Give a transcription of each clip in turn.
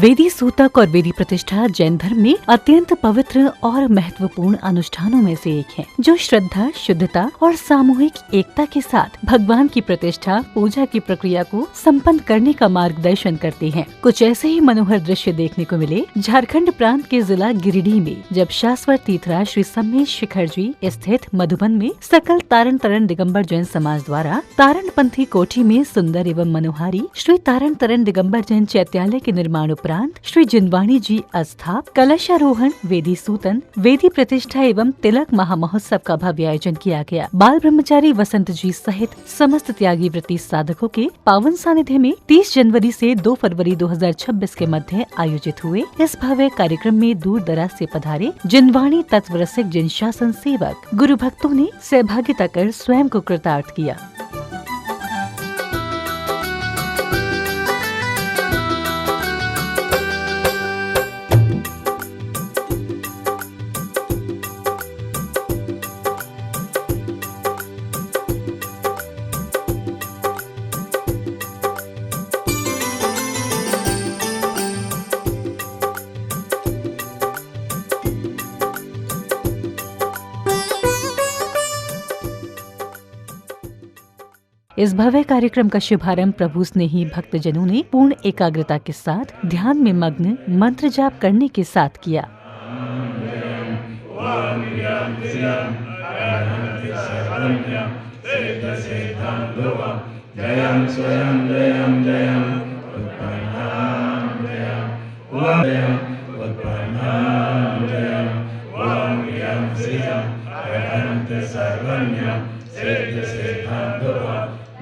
वेदी सूतक और वेदी प्रतिष्ठा जैन धर्म में अत्यंत पवित्र और महत्वपूर्ण अनुष्ठानों में से एक है, जो श्रद्धा, शुद्धता और सामूहिक एकता के साथ भगवान की प्रतिष्ठा, पूजा की प्रक्रिया को संपन्न करने का मार्गदर्शन करते हैं। कुछ ऐसे ही मनोहर दृश्य देखने को मिले झारखंड प्रांत के जिला गिरिडीह में, जब शाश्वत तीर्थराज श्री सम्मेश शिखर जी स्थित मधुबन में सकल तारण तरण दिगंबर जैन समाज द्वारा तारण पंथी कोठी में सुंदर एवं मनोहारी श्री तारण तरण दिगंबर जैन चैत्यालय के निर्माण उपरांत श्री जिनवाणी जी अस्थाप, कलशारोहण, वेदी सूतन, वेदी प्रतिष्ठा एवं तिलक महामहोत्सव का भव्य आयोजन किया गया। बाल ब्रह्मचारी वसंत जी सहित समस्त त्यागी व्रती साधकों के पावन सानिध्य में 30 जनवरी से 2 फरवरी 2026 के मध्य आयोजित हुए इस भव्य कार्यक्रम में दूर दराज से पधारे जिनवाणी तत्व रसिक जिन शासन सेवक गुरु भक्तों ने सहभागिता कर स्वयं को कृतार्थ किया। इस भव्य कार्यक्रम का शुभारंभ प्रभु स्नेही भक्तजनों ने पूर्ण एकाग्रता के साथ ध्यान में मग्न मंत्र जाप करने के साथ किया।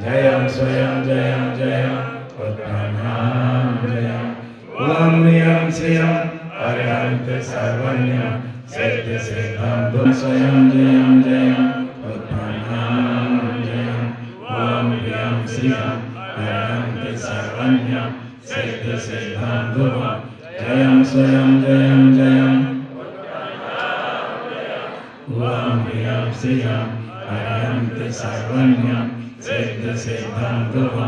जयं स्वयं जयं जयं उत्पन्नां जयं ओम ह्रीं श्रियं अरिहन्त सर्वज्ञं सिद्ध सिद्धं दुं स्वयं जयं जयं उत्पन्नां जयं ओम ह्रीं श्रियं अरिहन्त सर्वज्ञं सिद्ध सिद्धं दुं जयं स्वयं जयं जयं ओम ह्रीं श्रियं अरिहन्त सर्वज्ञं सिद्ध सिद्धं दुं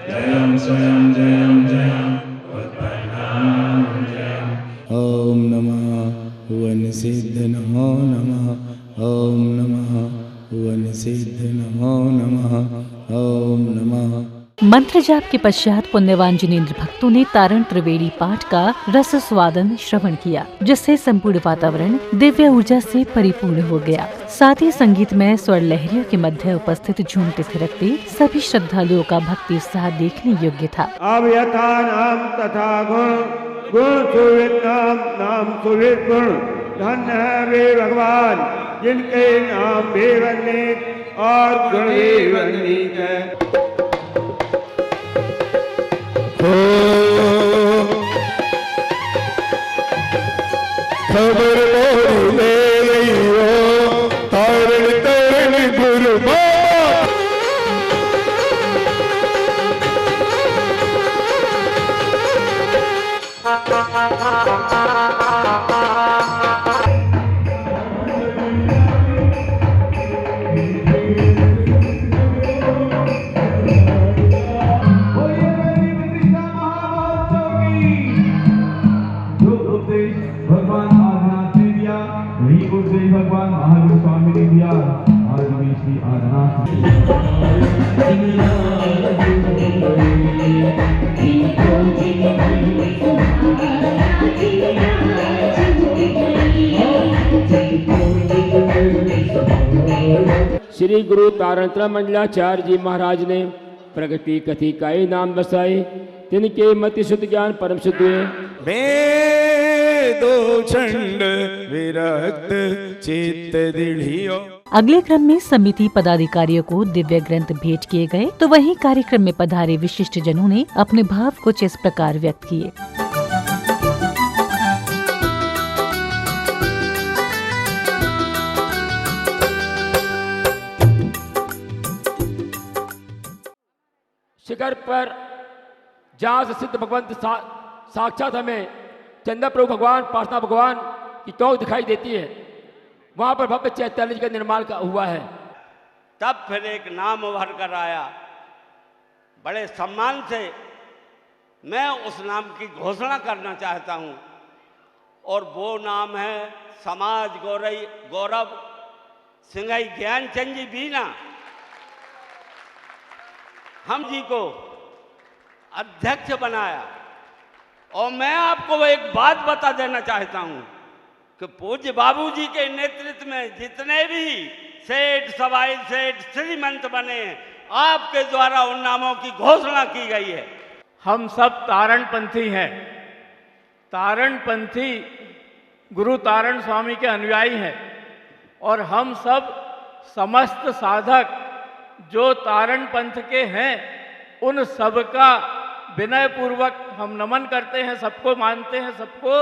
जयं स्वयं जयं जयं उत्पन्नां जयं ओम नमः वन सिद्ध नमो नमः ओम नमः वन सिद्ध नमो नमः ओम नमः। मंत्र जाप के पश्चात पुण्यवान जिनेंद्र भक्तों ने तारण त्रिवेणी पाठ का रस स्वादन श्रवण किया, जिससे संपूर्ण वातावरण दिव्य ऊर्जा से परिपूर्ण हो गया। साथ ही संगीतमय स्वर लहरियों के मध्य उपस्थित झूमते थिरकते सभी श्रद्धालुओं का भक्ति उत्साह देखने योग्य था। अब यथा नाम तथा गुण गुण सुवित नाम सुवित गुण धन्य है वे भगवान जिनके नाम भी वर्णित और गुण भी वर्णित है। खबर मोरी ले गई हो तारण तरण गुरु भगवान महावीर स्वामी ने दिया। आज भी इसकी आराधना श्री गुरु तारण मंडलाचार्य जी महाराज ने प्रगति कथी काई नाम बसाए, तिनके मति शुद्ध ज्ञान परम शुद्ध हुए। वेदो छंद विरक्त चित्त दृढ़ियो। अगले क्रम में समिति पदाधिकारियों को दिव्य ग्रंथ भेंट किए गए, तो वहीं कार्यक्रम में पधारे विशिष्ट जनों ने अपने भाव कुछ इस प्रकार व्यक्त किए। शिखर पर जहाँ से सिद्ध भगवंत साक्षात हमें चंदा प्रभु भगवान, प्रार्थना भगवान की टोक दिखाई देती है, वहाँ पर भव्य चैत्यालय का निर्माण हुआ है। तब फिर एक नाम उभर कर आया, बड़े सम्मान से मैं उस नाम की घोषणा करना चाहता हूं, और वो नाम है समाज गौरव सिंगाई ज्ञानचंद जी बीना। हम जी को अध्यक्ष बनाया। और मैं आपको एक बात बता देना चाहता हूं कि पूज्य बाबूजी के नेतृत्व में जितने भी सेठ, सवाई सेठ, श्रीमंत बने, आपके द्वारा उन नामों की घोषणा की गई है। हम सब तारणपंथी हैं। तारणपंथी गुरु तारण स्वामी के अनुयायी हैं, और हम सब समस्त साधक जो तारण पंथ के हैं, उन सब का विनय पूर्वक हम नमन करते हैं, सबको मानते हैं, सबको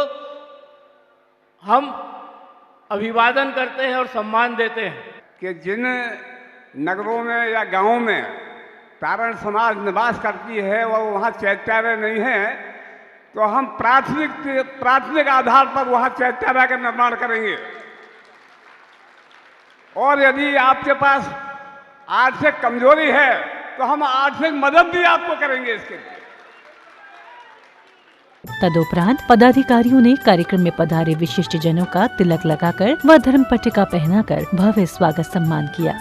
हम अभिवादन करते हैं और सम्मान देते हैं। कि जिन नगरों में या गांवों में तारण समाज निवास करती है और वहाँ चैत्यालय नहीं है, तो हम प्राथमिक आधार पर वहाँ चैत्यालय का निर्माण करेंगे। और यदि आपके पास आर्थिक कमजोरी है तो हम आर्थिक मदद भी आपको करेंगे इसके लिए। तदुपरांत पदाधिकारियों ने कार्यक्रम में पधारे विशिष्ट जनों का तिलक लगाकर व धर्म पट्टिका पहनाकर भव्य स्वागत सम्मान किया।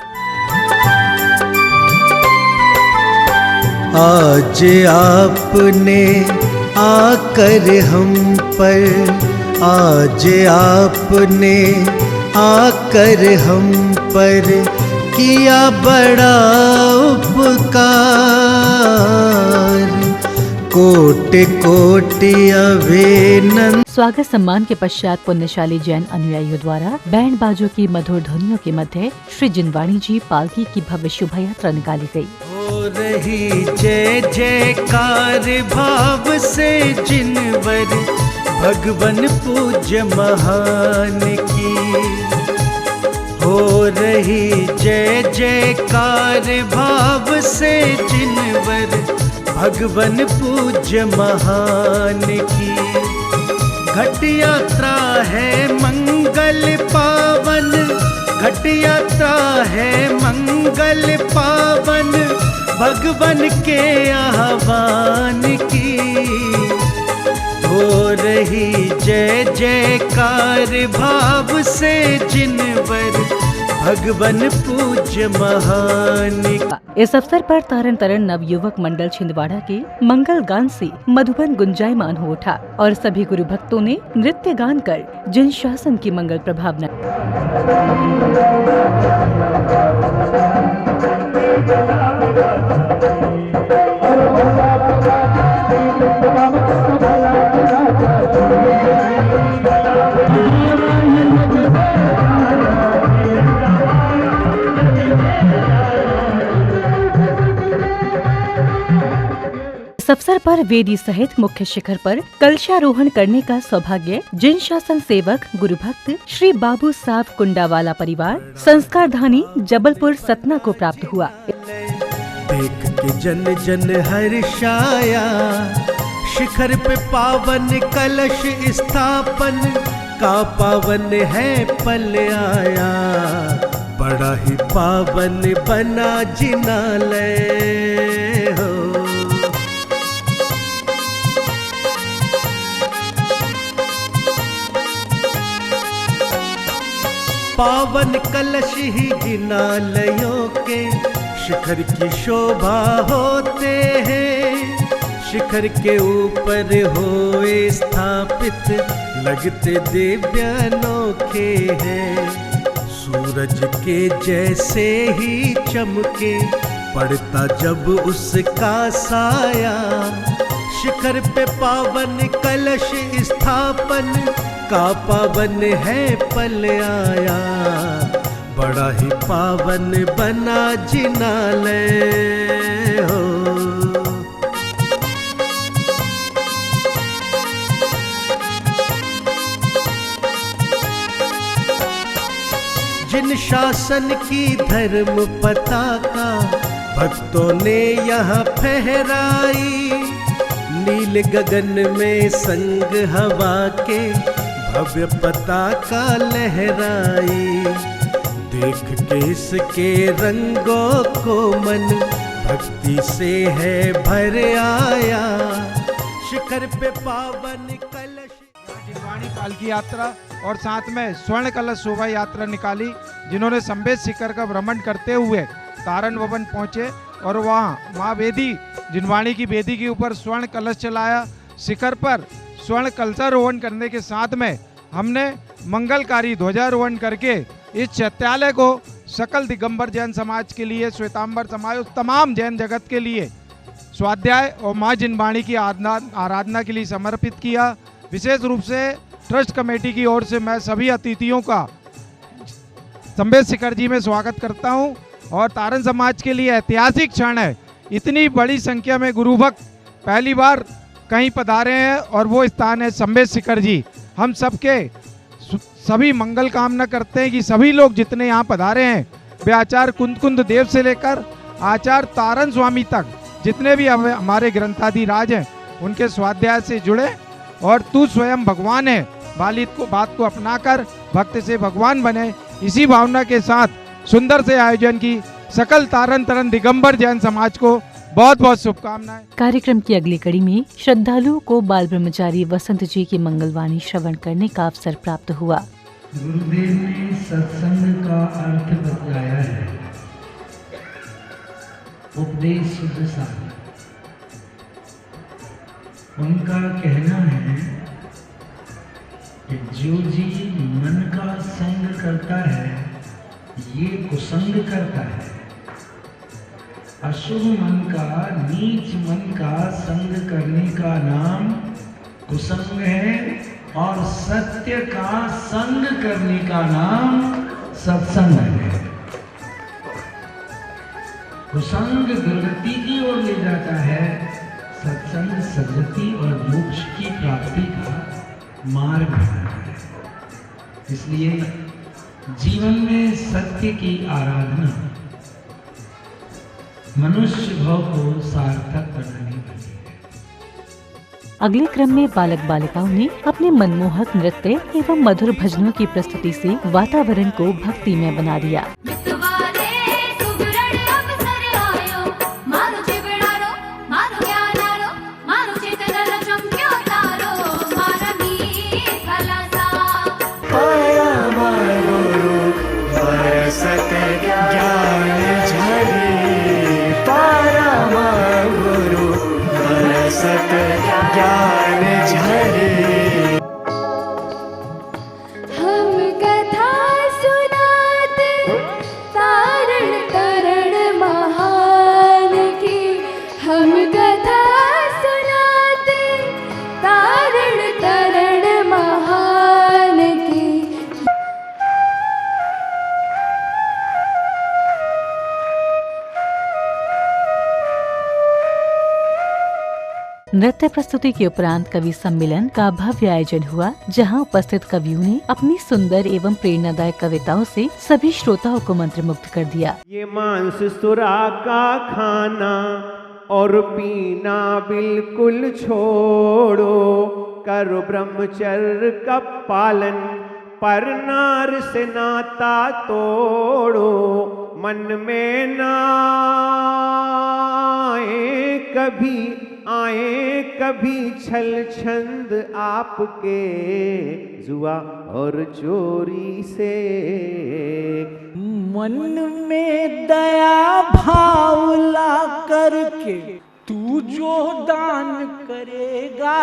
आज आपने आकर हम पर, आज आपने आकर हम पर किया बड़ा उपकार, कोटि कोटि अभिनंदन। स्वागत सम्मान के पश्चात पुण्यशाली जैन अनुयायियों द्वारा बैंड बाजों की मधुर ध्वनियों के मध्य श्री जिनवाणी जी पालकी की भव्य शोभा यात्रा निकाली गई। हो रही जय जयकार भाव से जिनवर भगवन पूज्य महान की, हो रही जय जयकार भाव से जिनवर भगवन पूज्य महान की। घट यात्रा है मंगल पावन, घट यात्रा है मंगल पावन, भगवन के आह्वान की। हो रही जय जयकार भाव से जिनवर भगवन पूज्य महान। इस अवसर पर तारण तरण नवयुवक मंडल छिंदवाड़ा के मंगल गान से मधुबन गुंजायमान हो उठा और सभी गुरु भक्तों ने नृत्य गान कर जन शासन की मंगल प्रभावना। इस अवसर पर वेदी सहित मुख्य शिखर पर कलशारोहण करने का सौभाग्य जिन शासन सेवक गुरु भक्त श्री बाबू साहब कुंडावाला परिवार संस्कारधानी जबलपुर सतना को प्राप्त हुआ। देख के जन जन हर्षाया, शिखर पे पावन कलश स्थापन का पावन है पल आया, बड़ा ही पावन बना जिनालय हो। पावन कलश ही जिनालयों के शिखर की शोभा होते हैं, शिखर के ऊपर होए स्थापित लगते दिव्य अनोखे हैं। सूरज के जैसे ही चमके पड़ता जब उसका साया, शिखर पे पावन कलश स्थापन का पावन है पल आया, बड़ा ही पावन बना जिनालय हो। जिन शासन की धर्म पताका भक्तों ने यहाँ फहराई, नील गगन में संग हवा के भव्य पताका लहराई। देख के इसके रंगों को मन भक्ति से है भर आया, शिखर पे पावन कलश। जिनवाणी पालकी यात्रा और साथ में स्वर्ण कलश शोभा यात्रा निकाली, जिन्होंने संबेद शिखर का भ्रमण करते हुए तारण भवन पहुंचे और वहां माँ वेदी जिनवाणी की वेदी के ऊपर स्वर्ण कलश चलाया। शिखर पर स्वर्ण कलशारोहण करने के साथ में हमने मंगलकारी ध्वजारोहण करके इस चैत्यालय को सकल दिगंबर जैन समाज के लिए, श्वेतांबर समाज, तमाम जैन जगत के लिए स्वाध्याय और माँ जिनवाणी की आराधना के लिए समर्पित किया। विशेष रूप से ट्रस्ट कमेटी की ओर से मैं सभी अतिथियों का संबेद शिखर जी में स्वागत करता हूं और तारण समाज के लिए ऐतिहासिक क्षण है। इतनी बड़ी संख्या में गुरु भक्त पहली बार कहीं पधारे हैं और वो स्थान है संबेद शिखर जी। हम सबके सभी मंगल कामना करते हैं कि सभी लोग जितने यहाँ पधारे हैं वे आचार्य कुंद देव से लेकर आचार्य तारण स्वामी तक जितने भी हमारे ग्रंथाधिराज हैं उनके स्वाध्याय से जुड़े और तू स्वयं भगवान है बात को अपनाकर भक्त से भगवान बने, इसी भावना के साथ सुंदर से आयोजन की सकल तारण दिगंबर जैन समाज को बहुत बहुत शुभकामनाएं। कार्यक्रम की अगली कड़ी में श्रद्धालुओं को बाल ब्रह्मचारी वसंत जी की मंगलवाणी श्रवण करने का अवसर प्राप्त हुआ। गुरुदेव ने सत्संग का अर्थ बतलाया है, उपदेश शुद्ध सार। उनका कहना है कि जो जीव मन का संग करता है ये कुसंग करता है। अशुभ मन का, नीच मन का संग करने का नाम कुसंग है और सत्य का संग करने का नाम सत्संग है। कुसंग दुर्गति की ओर ले जाता है, सत्संग सद्गति और मोक्ष की प्राप्ति का मार्ग है। इसलिए जीवन में सत्य की आराधना मनुष्य भाव को सार्थक बनाने वाली है। अगले क्रम में बालक बालिकाओं ने अपने मनमोहक नृत्य एवं मधुर भजनों की प्रस्तुति से वातावरण को भक्तिमय बना दिया। हम कथा सुनाते तारण तरण महान की, हम कथा सुनाते तारण तरण महान की। नृत्य प्रस्तुति के उपरांत कवि सम्मेलन का भव्य आयोजन हुआ, जहां उपस्थित कवियों ने अपनी सुंदर एवं प्रेरणादायक कविताओं से सभी श्रोताओं को मंत्रमुग्ध कर दिया। ये मांस सुरा का खाना और पीना बिल्कुल छोड़ो, करो ब्रह्मचर्य का पालन, पर नार से नाता तोड़ो। मन में ना आए कभी छल छंद आपके, जुआ और चोरी से। मन में दया भाव ला करके तू जो दान करेगा,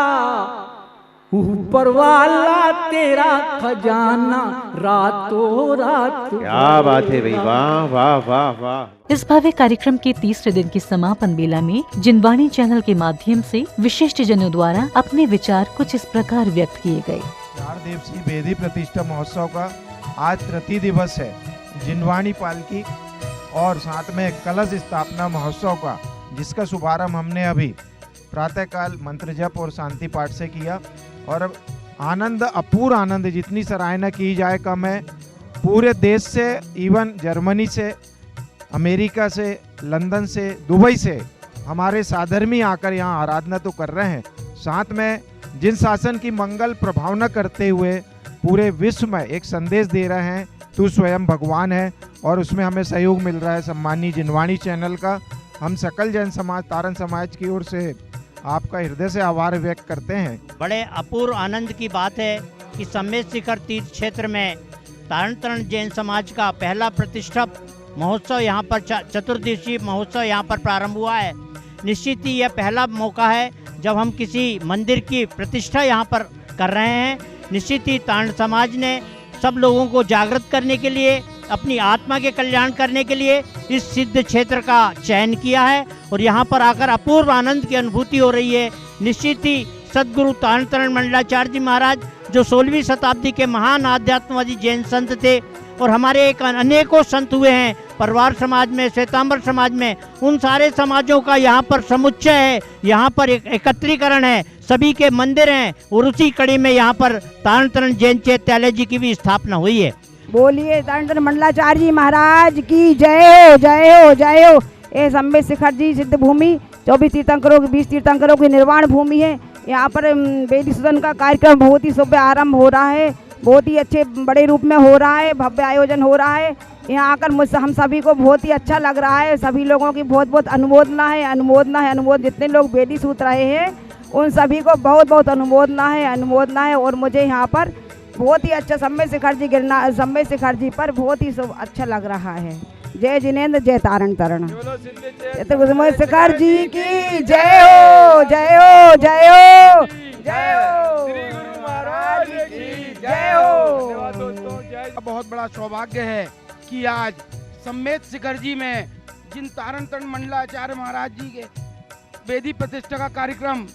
ऊपर वाला तेरा खजाना रातों रात। क्या बात है भाई, वाह वाह वाह वाह। इस भव्य कार्यक्रम के तीसरे दिन की समापन बेला में जिनवाणी चैनल के माध्यम से विशिष्ट जनों द्वारा अपने विचार कुछ इस प्रकार व्यक्त किए गए। चारदेव सिंह बेदी प्रतिष्ठा महोत्सव का आज तृतीय दिवस है। जिनवाणी पालकी और साथ में कलश स्थापना महोत्सव का, जिसका शुभारंभ हमने अभी प्रातःकाल मंत्र जप और शांति पाठ से किया और आनंद, अपूर्व आनंद, जितनी सराहना की जाए कम है। पूरे देश से, इवन जर्मनी से, अमेरिका से, लंदन से, दुबई से हमारे साधर्मी आकर यहाँ आराधना तो कर रहे हैं, साथ में जिन शासन की मंगल प्रभावना करते हुए पूरे विश्व में एक संदेश दे रहे हैं, तू स्वयं भगवान है, और उसमें हमें सहयोग मिल रहा है सम्मानीय जिनवाणी चैनल का। हम सकल जैन समाज, तारण समाज की ओर से आपका हृदय से आभार व्यक्त करते हैं। बड़े अपूर्व आनंद की बात है कि सम्मेद शिखर तीर्थ क्षेत्र में तारण तरण जैन समाज का पहला प्रतिष्ठा महोत्सव यहाँ पर चतुर्दिवसीय महोत्सव यहाँ पर प्रारंभ हुआ है। निश्चित ही यह पहला मौका है जब हम किसी मंदिर की प्रतिष्ठा यहाँ पर कर रहे हैं। निश्चित ही तारण समाज ने सब लोगों को जागृत करने के लिए, अपनी आत्मा के कल्याण करने के लिए इस सिद्ध क्षेत्र का चयन किया है और यहाँ पर आकर अपूर्व आनंद की अनुभूति हो रही है। निश्चित ही सदगुरु तारण तरण मंडलाचार्य जी महाराज जो 16वीं शताब्दी के महान आध्यात्मवादी जैन संत थे और हमारे एक अनेकों संत हुए हैं परिवार समाज में, श्वेतांबर समाज में, उन सारे समाजों का यहाँ पर समुच्चय है, यहाँ पर एक एकत्रीकरण है, सभी के मंदिर हैं और उसी कड़ी में यहाँ पर तारण तरण जैन चैत्यालय जी की भी स्थापना हुई है। बोलिए तारण तरण मंडलाचार्य जी महाराज की जय हो, जय हो, जय हो। ये सम्मेद शिखर जी सिद्ध भूमि 24 तीर्थंकरों 20 तीर्थंकरों की निर्वाण भूमि है। यहाँ पर वेदी सदन का कार्यक्रम बहुत ही शुभ आरंभ हो रहा है, बहुत ही अच्छे बड़े रूप में हो रहा है, भव्य आयोजन हो रहा है। यहाँ आकर मुझसे हम सभी को बहुत ही अच्छा लग रहा है। सभी लोगों की बहुत बहुत अनुमोदना है, अनुमोदना है, अनुमोदन। जितने लोग वेदी सूत रहे हैं उन सभी को बहुत बहुत अनुमोदना है, अनुमोदना है। और मुझे यहाँ पर बहुत ही अच्छा सम्मेद शिखर जी सम्मेद शिखर जी पर बहुत ही अच्छा लग रहा है। जय जिनेन्द्र, जय तारण तरण। सम्मेद शिखर जी की जय हो, जय हो, जय हो, जय हो, श्री गुरु महाराज की जय हो। बहुत बड़ा सौभाग्य है कि आज सम्मेद शिखर जी में जिन तारण तरण मंडलाचार्य महाराज जी के वेदी प्रतिष्ठा का कार्यक्रम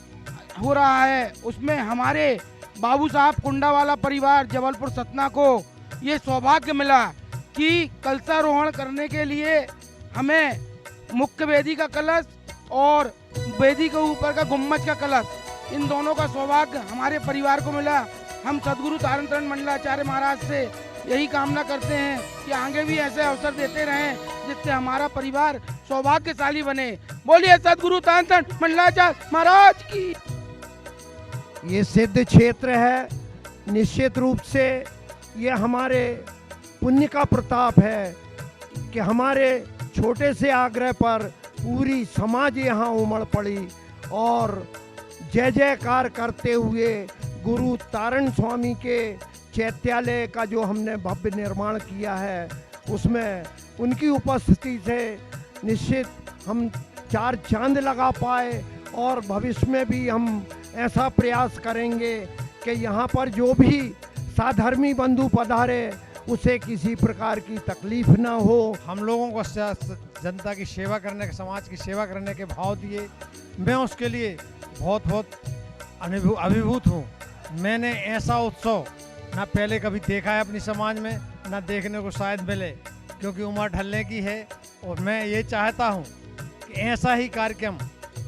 हो रहा है उसमें हमारे बाबू साहब कुंडावाला परिवार जबलपुर सतना को ये सौभाग्य मिला कि कलशारोहण करने के लिए हमें मुख्य वेदी का कलश और वेदी के ऊपर का गुम्मज का कलश, इन दोनों का सौभाग्य हमारे परिवार को मिला। हम सदगुरु तारण तरण मंडलाचार्य महाराज से यही कामना करते हैं कि आगे भी ऐसे अवसर देते रहें जिससे हमारा परिवार सौभाग्यशाली बने। बोलिए सदगुरु तारण तरण मंडलाचार्य महाराज की। ये सिद्ध क्षेत्र है, निश्चित रूप से ये हमारे पुण्य का प्रताप है कि हमारे छोटे से आग्रह पर पूरी समाज यहाँ उमड़ पड़ी और जय जयकार करते हुए गुरु तारण स्वामी के चैत्यालय का जो हमने भव्य निर्माण किया है उसमें उनकी उपस्थिति से निश्चित हम 4 चांद लगा पाए और भविष्य में भी हम ऐसा प्रयास करेंगे कि यहाँ पर जो भी साधर्मी बंधु पधारे उसे किसी प्रकार की तकलीफ ना हो। हम लोगों को जनता की सेवा करने के, समाज की सेवा करने के भाव दिए, मैं उसके लिए बहुत बहुत अभिभूत हूँ। मैंने ऐसा उत्सव ना पहले कभी देखा है अपनी समाज में, ना देखने को शायद मिले, क्योंकि उम्र ढलने की है और मैं ये चाहता हूँ कि ऐसा ही कार्यक्रम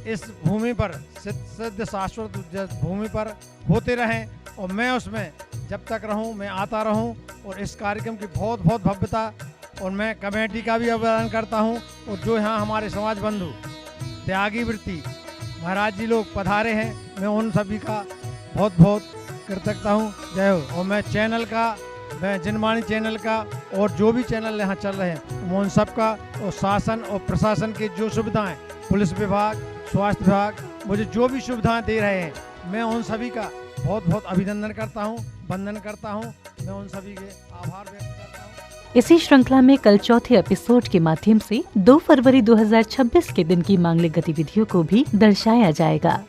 इस भूमि पर, सिद्ध शाश्वत भूमि पर होते रहें और मैं उसमें जब तक रहूं मैं आता रहूं और इस कार्यक्रम की बहुत बहुत भव्यता, और मैं कमेटी का भी अभिनंदन करता हूं और जो यहाँ हमारे समाज बंधु त्यागी वृत्ति महाराज जी लोग पधारे हैं, मैं उन सभी का बहुत बहुत कृतज्ञता हूं। जय हो। और मैं चैनल का, मैं जनवाणी चैनल का और जो भी चैनल यहाँ चल रहे हैं मैं उन सब का, और शासन और प्रशासन की जो सुविधाएँ, पुलिस विभाग, स्वास्थ्य विभाग मुझे जो भी सुविधाएं दे रहे हैं, मैं उन सभी का बहुत बहुत अभिनंदन करता हूं, वंदन करता हूं। मैं उन सभी के आभार व्यक्त करता हूं। इसी श्रृंखला में कल चौथे एपिसोड के माध्यम से 2 फरवरी 2026 के दिन की मांगलिक गतिविधियों को भी दर्शाया जाएगा।